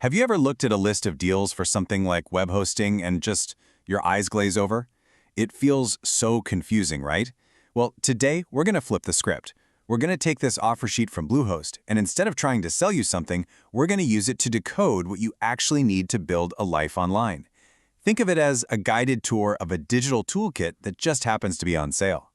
Have you ever looked at a list of deals for something like web hosting and just your eyes glaze over? It feels so confusing, right? Well, today we're going to flip the script. We're going to take this offer sheet from Bluehost, and instead of trying to sell you something, we're going to use it to decode what you actually need to build a life online. Think of it as a guided tour of a digital toolkit that just happens to be on sale.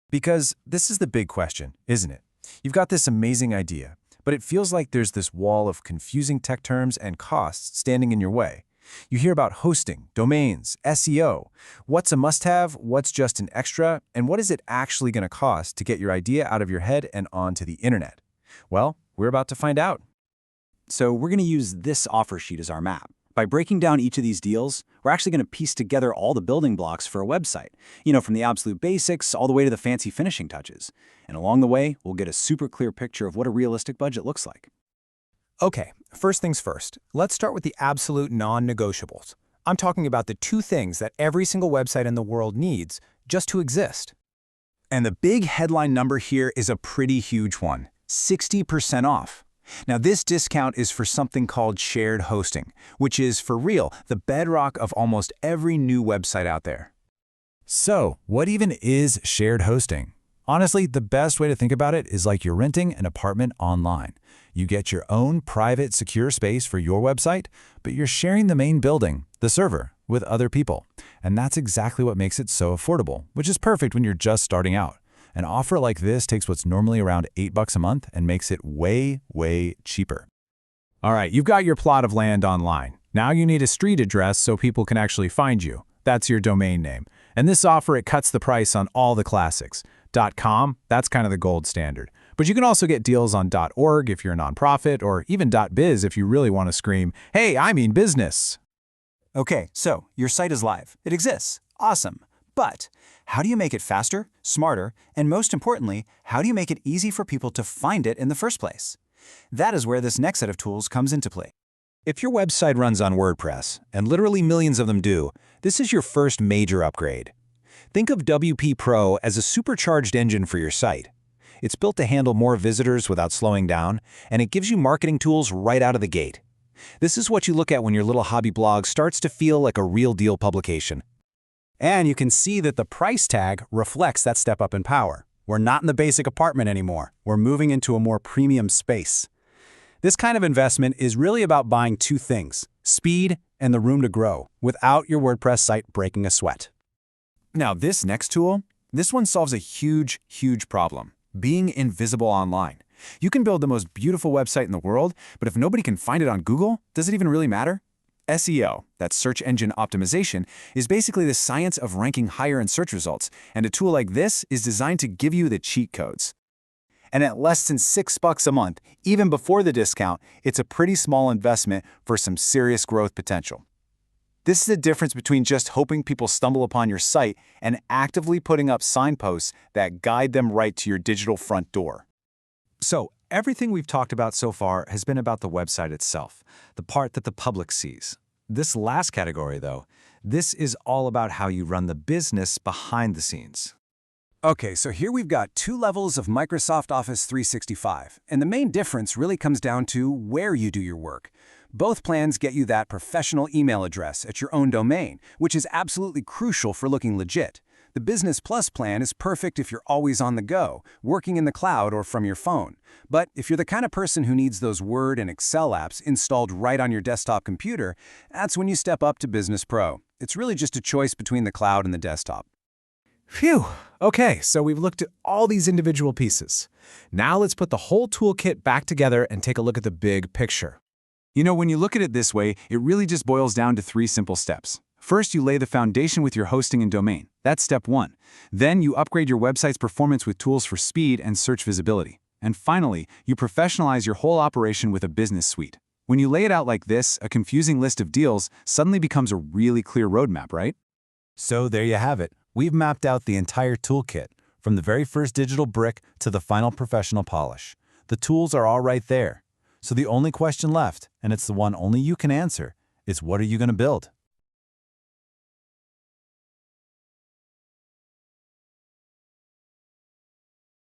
Because this is the big question, isn't it? You've got this amazing idea, but it feels like there's this wall of confusing tech terms and costs standing in your way. You hear about hosting, domains, SEO. What's a must-have, what's just an extra, and what is it actually going to cost to get your idea out of your head and onto the internet? Well, we're about to find out. So we're going to use this offer sheet as our map. By breaking down each of these deals, we're actually going to piece together all the building blocks for a website, from the absolute basics all the way to the fancy finishing touches. And along the way, we'll get a super clear picture of what a realistic budget looks like. Okay, first things first. Let's start with the absolute non-negotiables. I'm talking about the two things that every single website in the world needs just to exist. And the big headline number here is a pretty huge one, 60% off. Now, this discount is for something called shared hosting, which is, for real, the bedrock of almost every new website out there. So, what even is shared hosting? Honestly, the best way to think about it is like you're renting an apartment online. You get your own private, secure space for your website, but you're sharing the main building, the server, with other people. And that's exactly what makes it so affordable, which is perfect when you're just starting out. An offer like this takes what's normally around $8 a month and makes it way, way cheaper. All right, you've got your plot of land online. Now you need a street address so people can actually find you. That's your domain name. And this offer, it cuts the price on all the classics. .com, that's kind of the gold standard. But you can also get deals on .org if you're a nonprofit, or even .biz if you really want to scream, "Hey, I mean business." Okay, so your site is live. It exists. Awesome. But how do you make it faster, smarter, and most importantly, how do you make it easy for people to find it in the first place? That is where this next set of tools comes into play. If your website runs on WordPress, and literally millions of them do, this is your first major upgrade. Think of WP Pro as a supercharged engine for your site. It's built to handle more visitors without slowing down, and it gives you marketing tools right out of the gate. This is what you look at when your little hobby blog starts to feel like a real deal publication. And you can see that the price tag reflects that step up in power. We're not in the basic apartment anymore. We're moving into a more premium space. This kind of investment is really about buying two things: speed and the room to grow, without your WordPress site breaking a sweat. Now, this next tool, this one solves a huge, huge problem: being invisible online. You can build the most beautiful website in the world, but if nobody can find it on Google, does it even really matter? SEO, that's search engine optimization, is basically the science of ranking higher in search results, and a tool like this is designed to give you the cheat codes. And at less than $6 a month, even before the discount, it's a pretty small investment for some serious growth potential. This is the difference between just hoping people stumble upon your site and actively putting up signposts that guide them right to your digital front door. So, everything we've talked about so far has been about the website itself, the part that the public sees. This last category, though, this is all about how you run the business behind the scenes. Okay, so here we've got two levels of Microsoft Office 365, and the main difference really comes down to where you do your work. Both plans get you that professional email address at your own domain, which is absolutely crucial for looking legit. The Business Plus plan is perfect if you're always on the go, working in the cloud or from your phone. But if you're the kind of person who needs those Word and Excel apps installed right on your desktop computer, that's when you step up to Business Pro. It's really just a choice between the cloud and the desktop. Phew. Okay, so we've looked at all these individual pieces. Now let's put the whole toolkit back together and take a look at the big picture. When you look at it this way, it really just boils down to 3 simple steps. First, you lay the foundation with your hosting and domain. That's step 1. Then you upgrade your website's performance with tools for speed and search visibility. And finally, you professionalize your whole operation with a business suite. When you lay it out like this, a confusing list of deals suddenly becomes a really clear roadmap, right? So there you have it. We've mapped out the entire toolkit, from the very first digital brick to the final professional polish. The tools are all right there. So the only question left, and it's the one only you can answer, is what are you going to build?